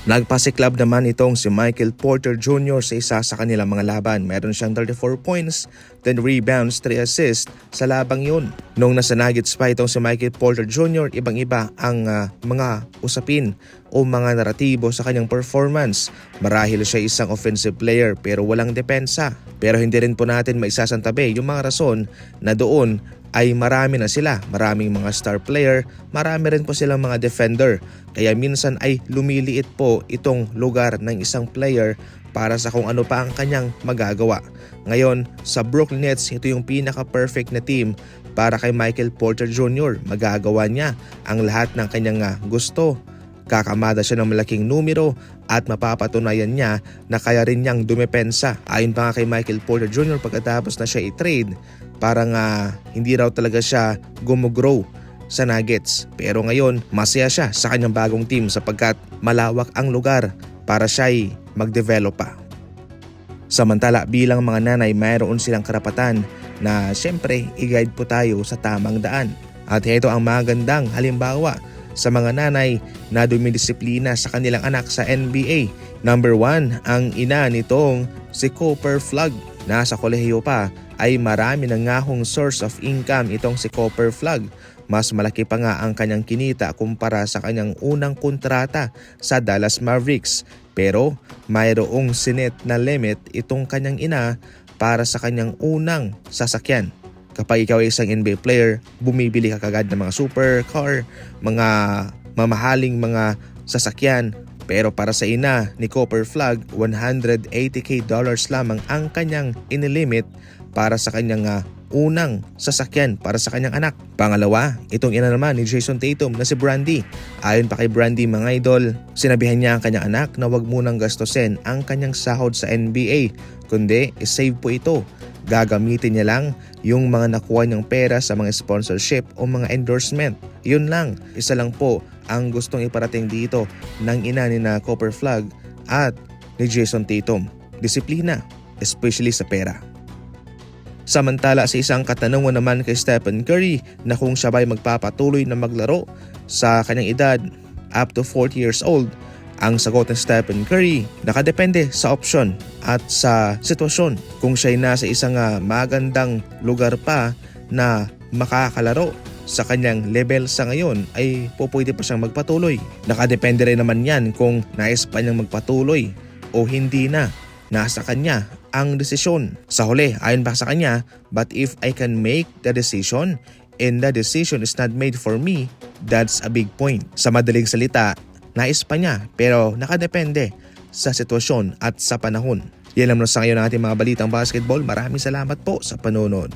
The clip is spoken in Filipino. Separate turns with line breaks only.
Nagpasiklab naman itong si Michael Porter Jr. sa isa sa kanilang mga laban. Meron siyang 34 points, 10 rebounds, 3 assists sa labang yun. Nung nasa Nuggets pa itong si Michael Porter Jr., ibang-iba ang mga usapin o mga naratibo sa kanyang performance. Marahil siya isang offensive player pero walang depensa. Pero hindi rin po natin maisasantabi yung mga rason na doon ay marami na sila. Maraming mga star player, marami rin po silang mga defender. Kaya minsan ay lumiliit po itong lugar ng isang player para sa kung ano pa ang kanyang magagawa. Ngayon, sa Brooklyn Nets, ito yung pinaka-perfect na team para kay Michael Porter Jr. Magagawa niya ang lahat ng kanyang gusto. Kakamada siya ng malaking numero at mapapatunayan niya na kaya rin niyang dumepensa. Ayon pa nga kay Michael Porter Jr. pagkatapos na siya i-trade, parang hindi raw talaga siya gumugrow sa Nuggets. Pero ngayon, masaya siya sa kanyang bagong team sapagkat malawak ang lugar para siya'y mag-develop pa. Samantala, bilang mga nanay, mayroon silang karapatan na siyempre i-guide po tayo sa tamang daan. At ito ang magandang halimbawa sa mga nanay na dumidisiplina sa kanilang anak sa NBA. Number 1, ang ina nitong si Cooper Flagg. Nasa kolehiyo pa ay marami ng ngahong source of income itong si Cooper Flagg. Mas malaki pa nga ang kanyang kinita kumpara sa kanyang unang kontrata sa Dallas Mavericks. Pero mayroong sinet na limit itong kanyang ina para sa kanyang unang sasakyan. Kapag ikaw ay isang NBA player, bumibili ka kagad ng mga supercar, mga mamahaling mga sasakyan. Pero para sa ina ni Cooper Flagg, $180K lamang ang kanyang inilimit para sa kanyang unang sasakyan para sa kanyang anak. Pangalawa, itong ina naman ni Jason Tatum na si Brandy. Ayon pa kay Brandy mga idol, sinabihan niya ang kanyang anak na wag munang gastusin ang kanyang sahod sa NBA, kundi isave po ito. Gagamitin niya lang yung mga nakuha niyang pera sa mga sponsorship o mga endorsement. Yun lang, isa lang po ang gustong iparating dito ng ina ni na Cooper Flagg at ni Jason Tatum. Disiplina, especially sa pera. Samantala sa isang katanungan naman kay Stephen Curry na kung siya ba'y magpapatuloy na maglaro sa kanyang edad up to 40 years old, ang sagot ng Stephen Curry, nakadepende sa option at sa sitwasyon. Kung siya'y nasa isang magandang lugar pa na makakalaro sa kanyang level sa ngayon, ay pwede pa siyang magpatuloy. Nakadepende rin naman yan kung nais pa niyang magpatuloy o hindi na. Nasa kanya ang desisyon. Sa huli, ayon pa sa kanya, but if I can make the decision and the decision is not made for me, that's a big point. Sa madaling salita, nais pa niya pero nakadepende sa sitwasyon at sa panahon. Yan lang sa ngayon ang ating mga balitang basketball. Maraming salamat po sa panonood.